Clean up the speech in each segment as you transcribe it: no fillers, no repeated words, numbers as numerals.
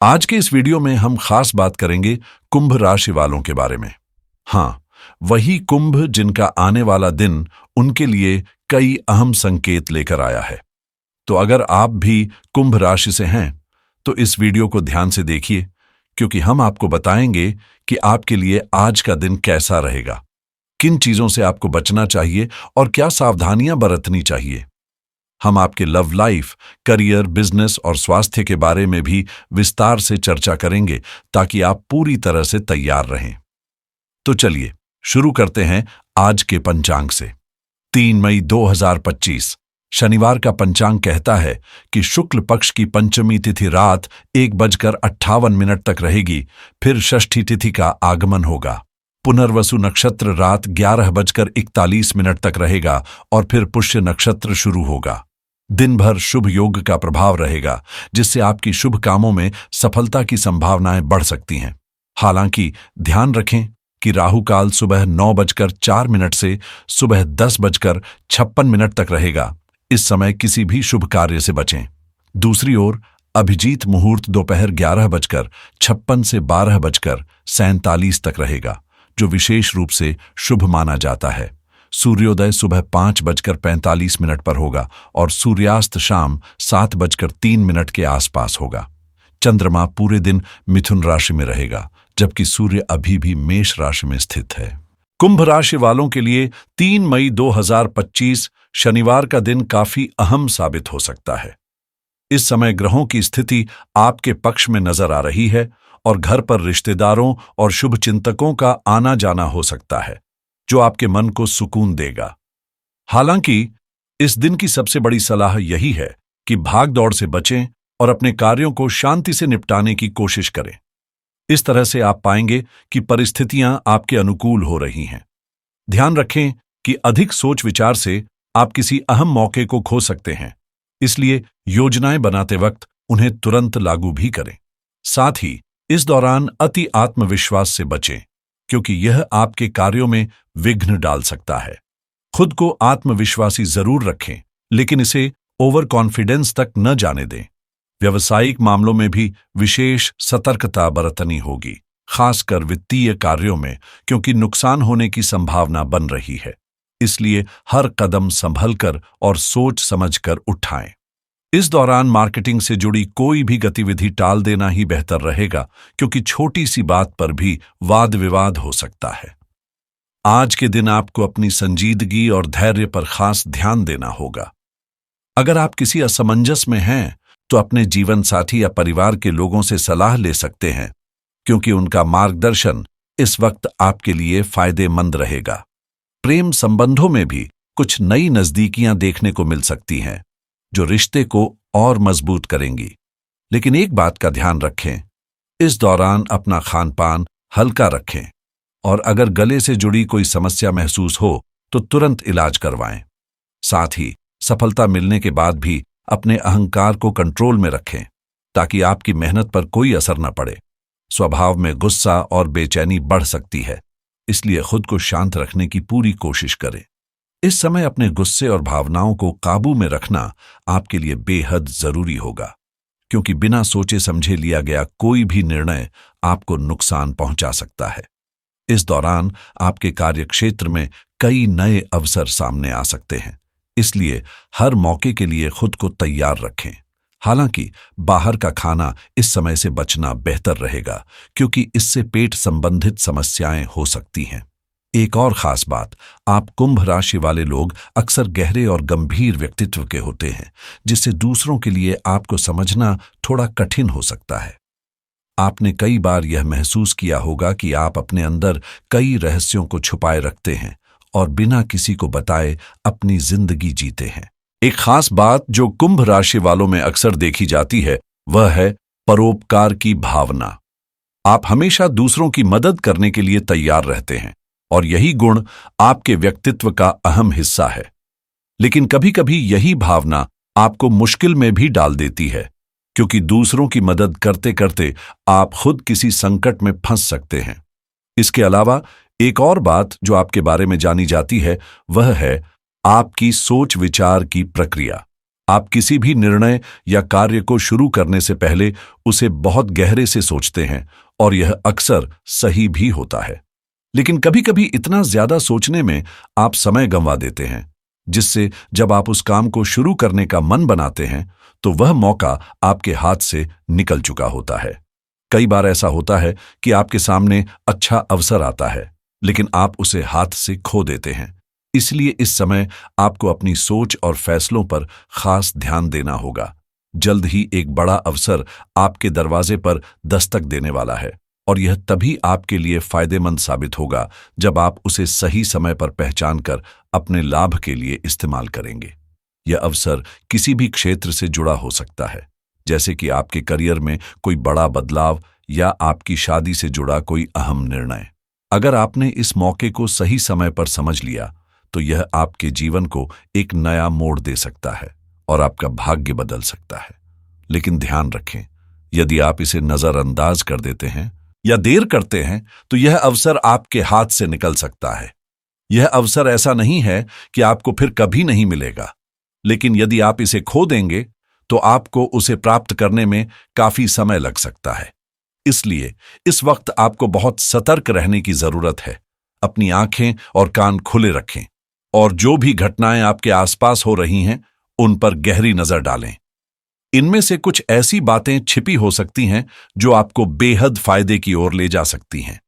आज के इस वीडियो में हम खास बात करेंगे कुंभ राशि वालों के बारे में। हाँ, वही कुंभ जिनका आने वाला दिन उनके लिए कई अहम संकेत लेकर आया है। तो अगर आप भी कुंभ राशि से हैं, तो इस वीडियो को ध्यान से देखिए, क्योंकि हम आपको बताएंगे कि आपके लिए आज का दिन कैसा रहेगा, किन चीजों से आपको बचना चाहिए और क्या सावधानियां बरतनी चाहिए। हम आपके लव लाइफ, करियर, बिजनेस और स्वास्थ्य के बारे में भी विस्तार से चर्चा करेंगे ताकि आप पूरी तरह से तैयार रहें। तो चलिए शुरू करते हैं आज के पंचांग से। 3 मई 2025 शनिवार का पंचांग कहता है कि शुक्ल पक्ष की पंचमी तिथि रात 1:58 तक रहेगी, फिर षष्ठी तिथि का आगमन होगा। पुनर्वसु नक्षत्र रात 11:41 तक रहेगा और फिर पुष्य नक्षत्र शुरू होगा। दिन भर शुभ योग का प्रभाव रहेगा, जिससे आपकी शुभ कामों में सफलता की संभावनाएं बढ़ सकती हैं। हालांकि ध्यान रखें कि राहु काल सुबह 9:04 से सुबह 10:56 तक रहेगा। इस समय किसी भी शुभ कार्य से बचें। दूसरी ओर अभिजीत मुहूर्त दोपहर 11:56 से 12:47 तक रहेगा, जो विशेष रूप से शुभ माना जाता है। सूर्योदय सुबह 5:45 पर होगा और सूर्यास्त शाम 7:03 के आसपास होगा। चंद्रमा पूरे दिन मिथुन राशि में रहेगा, जबकि सूर्य अभी भी मेष राशि में स्थित है। कुंभ राशि वालों के लिए 3 मई 2025 शनिवार का दिन काफी अहम साबित हो सकता है। इस समय ग्रहों की स्थिति आपके पक्ष में नजर आ रही है और घर पर रिश्तेदारों और शुभ चिंतकों का आना जाना हो सकता है, जो आपके मन को सुकून देगा। हालांकि इस दिन की सबसे बड़ी सलाह यही है कि भाग दौड़ से बचें और अपने कार्यों को शांति से निपटाने की कोशिश करें। इस तरह से आप पाएंगे कि परिस्थितियां आपके अनुकूल हो रही हैं। ध्यान रखें कि अधिक सोच विचार से आप किसी अहम मौके को खो सकते हैं, इसलिए योजनाएं बनाते वक्त उन्हें तुरंत लागू भी करें। साथ ही इस दौरान अति आत्मविश्वास से बचें, क्योंकि यह आपके कार्यों में विघ्न डाल सकता है। खुद को आत्मविश्वासी जरूर रखें, लेकिन इसे ओवर कॉन्फिडेंस तक न जाने दें। व्यावसायिक मामलों में भी विशेष सतर्कता बरतनी होगी, खासकर वित्तीय कार्यों में, क्योंकि नुकसान होने की संभावना बन रही है। इसलिए हर कदम संभलकर और सोच समझकर उठाएं। इस दौरान मार्केटिंग से जुड़ी कोई भी गतिविधि टाल देना ही बेहतर रहेगा, क्योंकि छोटी सी बात पर भी वाद विवाद हो सकता है। आज के दिन आपको अपनी संजीदगी और धैर्य पर खास ध्यान देना होगा। अगर आप किसी असमंजस में हैं, तो अपने जीवन साथी या परिवार के लोगों से सलाह ले सकते हैं, क्योंकि उनका मार्गदर्शन इस वक्त आपके लिए फायदेमंद रहेगा। प्रेम संबंधों में भी कुछ नई नजदीकियां देखने को मिल सकती हैं, जो रिश्ते को और मजबूत करेंगी। लेकिन एक बात का ध्यान रखें, इस दौरान अपना खान पान हल्का रखें और अगर गले से जुड़ी कोई समस्या महसूस हो तो तुरंत इलाज करवाएं। साथ ही सफलता मिलने के बाद भी अपने अहंकार को कंट्रोल में रखें, ताकि आपकी मेहनत पर कोई असर न पड़े। स्वभाव में गुस्सा और बेचैनी बढ़ सकती है, इसलिए खुद को शांत रखने की पूरी कोशिश करें। इस समय अपने गुस्से और भावनाओं को काबू में रखना आपके लिए बेहद जरूरी होगा, क्योंकि बिना सोचे समझे लिया गया कोई भी निर्णय आपको नुकसान पहुंचा सकता है। इस दौरान आपके कार्यक्षेत्र में कई नए अवसर सामने आ सकते हैं, इसलिए हर मौके के लिए खुद को तैयार रखें। हालांकि बाहर का खाना इस समय से बचना बेहतर रहेगा, क्योंकि इससे पेट संबंधित समस्याएं हो सकती हैं। एक और खास बात, आप कुंभ राशि वाले लोग अक्सर गहरे और गंभीर व्यक्तित्व के होते हैं, जिससे दूसरों के लिए आपको समझना थोड़ा कठिन हो सकता है। आपने कई बार यह महसूस किया होगा कि आप अपने अंदर कई रहस्यों को छुपाए रखते हैं और बिना किसी को बताए अपनी जिंदगी जीते हैं। एक खास बात जो कुंभ राशि वालों में अक्सर देखी जाती है, वह है परोपकार की भावना। आप हमेशा दूसरों की मदद करने के लिए तैयार रहते हैं और यही गुण आपके व्यक्तित्व का अहम हिस्सा है। लेकिन कभी-कभी यही भावना आपको मुश्किल में भी डाल देती है, क्योंकि दूसरों की मदद करते करते आप खुद किसी संकट में फंस सकते हैं। इसके अलावा एक और बात जो आपके बारे में जानी जाती है, वह है आपकी सोच विचार की प्रक्रिया। आप किसी भी निर्णय या कार्य को शुरू करने से पहले उसे बहुत गहरे से सोचते हैं और यह अक्सर सही भी होता है। लेकिन कभी-कभी इतना ज्यादा सोचने में आप समय गंवा देते हैं, जिससे जब आप उस काम को शुरू करने का मन बनाते हैं तो वह मौका आपके हाथ से निकल चुका होता है। कई बार ऐसा होता है कि आपके सामने अच्छा अवसर आता है, लेकिन आप उसे हाथ से खो देते हैं। इसलिए इस समय आपको अपनी सोच और फैसलों पर खास ध्यान देना होगा। जल्द ही एक बड़ा अवसर आपके दरवाजे पर दस्तक देने वाला है और यह तभी आपके लिए फायदेमंद साबित होगा जब आप उसे सही समय पर पहचान कर अपने लाभ के लिए इस्तेमाल करेंगे। यह अवसर किसी भी क्षेत्र से जुड़ा हो सकता है, जैसे कि आपके करियर में कोई बड़ा बदलाव या आपकी शादी से जुड़ा कोई अहम निर्णय। अगर आपने इस मौके को सही समय पर समझ लिया तो यह आपके जीवन को एक नया मोड़ दे सकता है और आपका भाग्य बदल सकता है। लेकिन ध्यान रखें, यदि आप इसे नजरअंदाज कर देते हैं या देर करते हैं तो यह अवसर आपके हाथ से निकल सकता है। यह अवसर ऐसा नहीं है कि आपको फिर कभी नहीं मिलेगा, लेकिन यदि आप इसे खो देंगे तो आपको उसे प्राप्त करने में काफी समय लग सकता है। इसलिए इस वक्त आपको बहुत सतर्क रहने की जरूरत है। अपनी आंखें और कान खुले रखें और जो भी घटनाएं आपके आसपास हो रही हैं उन पर गहरी नजर डालें। इनमें से कुछ ऐसी बातें छिपी हो सकती हैं जो आपको बेहद फायदे की ओर ले जा सकती हैं।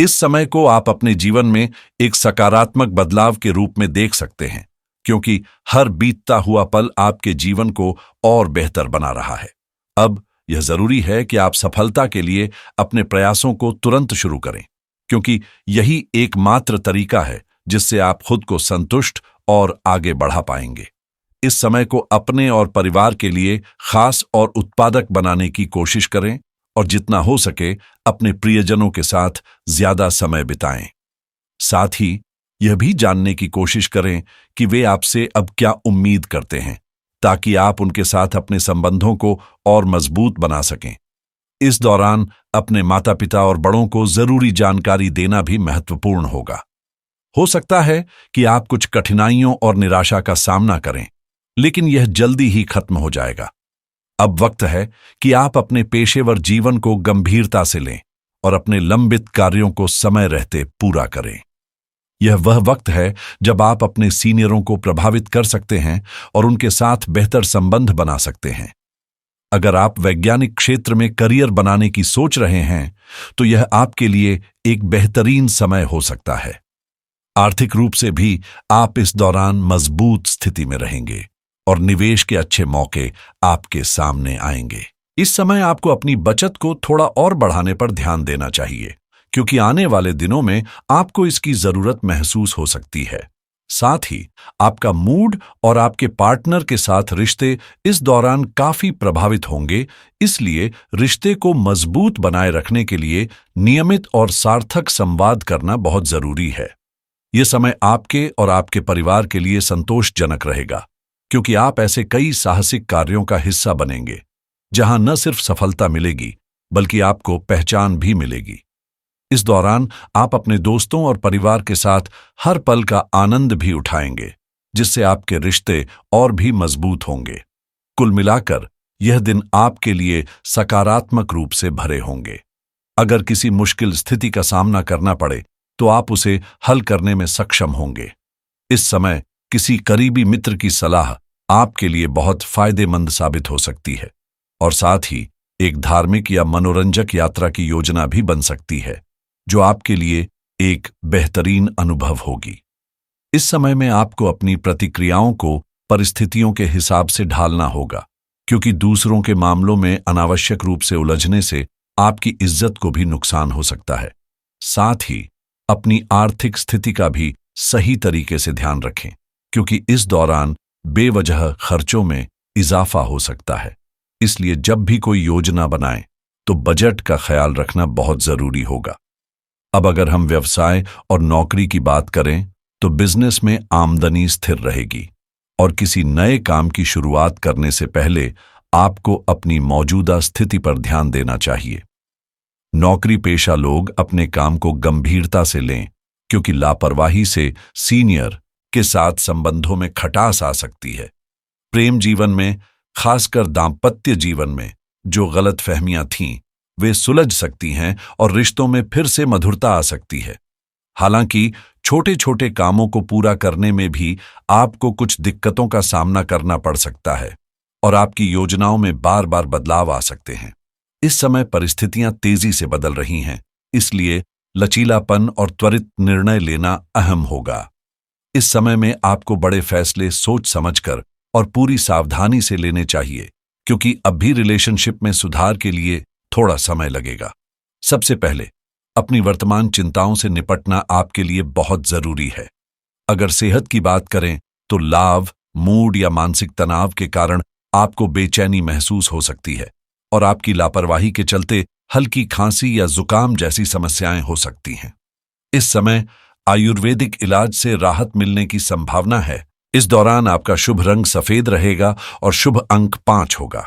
इस समय को आप अपने जीवन में एक सकारात्मक बदलाव के रूप में देख सकते हैं, क्योंकि हर बीतता हुआ पल आपके जीवन को और बेहतर बना रहा है। अब यह जरूरी है कि आप सफलता के लिए अपने प्रयासों को तुरंत शुरू करें, क्योंकि यही एकमात्र तरीका है जिससे आप खुद को संतुष्ट और आगे बढ़ा पाएंगे। इस समय को अपने और परिवार के लिए खास और उत्पादक बनाने की कोशिश करें और जितना हो सके अपने प्रियजनों के साथ ज्यादा समय बिताएं। साथ ही यह भी जानने की कोशिश करें कि वे आपसे अब क्या उम्मीद करते हैं, ताकि आप उनके साथ अपने संबंधों को और मजबूत बना सकें। इस दौरान अपने माता पिता और बड़ों को जरूरी जानकारी देना भी महत्वपूर्ण होगा। हो सकता है कि आप कुछ कठिनाइयों और निराशा का सामना करें, लेकिन यह जल्दी ही खत्म हो जाएगा। अब वक्त है कि आप अपने पेशेवर जीवन को गंभीरता से लें और अपने लंबित कार्यों को समय रहते पूरा करें। यह वह वक्त है जब आप अपने सीनियरों को प्रभावित कर सकते हैं और उनके साथ बेहतर संबंध बना सकते हैं। अगर आप वैज्ञानिक क्षेत्र में करियर बनाने की सोच रहे हैं तो यह आपके लिए एक बेहतरीन समय हो सकता है। आर्थिक रूप से भी आप इस दौरान मजबूत स्थिति में रहेंगे और निवेश के अच्छे मौके आपके सामने आएंगे। इस समय आपको अपनी बचत को थोड़ा और बढ़ाने पर ध्यान देना चाहिए, क्योंकि आने वाले दिनों में आपको इसकी जरूरत महसूस हो सकती है। साथ ही आपका मूड और आपके पार्टनर के साथ रिश्ते इस दौरान काफी प्रभावित होंगे, इसलिए रिश्ते को मजबूत बनाए रखने के लिए नियमित और सार्थक संवाद करना बहुत जरूरी है। यह समय आपके और आपके परिवार के लिए संतोषजनक रहेगा, क्योंकि आप ऐसे कई साहसिक कार्यों का हिस्सा बनेंगे जहां न सिर्फ सफलता मिलेगी बल्कि आपको पहचान भी मिलेगी। इस दौरान आप अपने दोस्तों और परिवार के साथ हर पल का आनंद भी उठाएंगे, जिससे आपके रिश्ते और भी मजबूत होंगे। कुल मिलाकर यह दिन आपके लिए सकारात्मक रूप से भरे होंगे। अगर किसी मुश्किल स्थिति का सामना करना पड़े तो आप उसे हल करने में सक्षम होंगे। इस समय किसी करीबी मित्र की सलाह आपके लिए बहुत फायदेमंद साबित हो सकती है और साथ ही एक धार्मिक या मनोरंजक यात्रा की योजना भी बन सकती है, जो आपके लिए एक बेहतरीन अनुभव होगी। इस समय में आपको अपनी प्रतिक्रियाओं को परिस्थितियों के हिसाब से ढालना होगा, क्योंकि दूसरों के मामलों में अनावश्यक रूप से उलझने से आपकी इज्जत को भी नुकसान हो सकता है। साथ ही अपनी आर्थिक स्थिति का भी सही तरीके से ध्यान रखें, क्योंकि इस दौरान बेवजह खर्चों में इजाफा हो सकता है। इसलिए जब भी कोई योजना बनाएं तो बजट का ख्याल रखना बहुत जरूरी होगा। अब अगर हम व्यवसाय और नौकरी की बात करें तो बिजनेस में आमदनी स्थिर रहेगी और किसी नए काम की शुरुआत करने से पहले आपको अपनी मौजूदा स्थिति पर ध्यान देना चाहिए। नौकरी पेशा लोग अपने काम को गंभीरता से लें, क्योंकि लापरवाही से सीनियर के साथ संबंधों में खटास आ सकती है। प्रेम जीवन में, खासकर दाम्पत्य जीवन में जो गलतफहमियां थीं, वे सुलझ सकती हैं और रिश्तों में फिर से मधुरता आ सकती है। हालांकि छोटे छोटे कामों को पूरा करने में भी आपको कुछ दिक्कतों का सामना करना पड़ सकता है और आपकी योजनाओं में बार बार बदलाव आ सकते हैं। इस समय परिस्थितियां तेजी से बदल रही हैं, इसलिए लचीलापन और त्वरित निर्णय लेना अहम होगा। इस समय में आपको बड़े फैसले सोच समझकर और पूरी सावधानी से लेने चाहिए, क्योंकि अब भी रिलेशनशिप में सुधार के लिए थोड़ा समय लगेगा। सबसे पहले अपनी वर्तमान चिंताओं से निपटना आपके लिए बहुत जरूरी है। अगर सेहत की बात करें तो लाव, मूड या मानसिक तनाव के कारण आपको बेचैनी महसूस हो सकती है और आपकी लापरवाही के चलते हल्की खांसी या जुकाम जैसी समस्याएं हो सकती हैं। इस समय आयुर्वेदिक इलाज से राहत मिलने की संभावना है। इस दौरान आपका शुभ रंग सफेद रहेगा और शुभ अंक 5 होगा।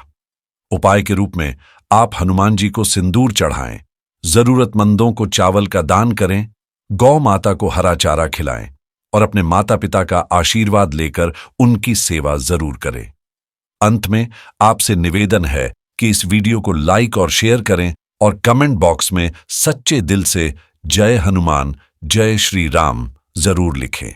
उपाय के रूप में आप हनुमान जी को सिंदूर चढ़ाएं, जरूरतमंदों को चावल का दान करें, गौ माता को हरा चारा खिलाएं और अपने माता पिता का आशीर्वाद लेकर उनकी सेवा जरूर करें। अंत में आपसे निवेदन है कि इस वीडियो को लाइक और शेयर करें और कमेंट बॉक्स में सच्चे दिल से जय हनुमान, जय श्री राम जरूर लिखें।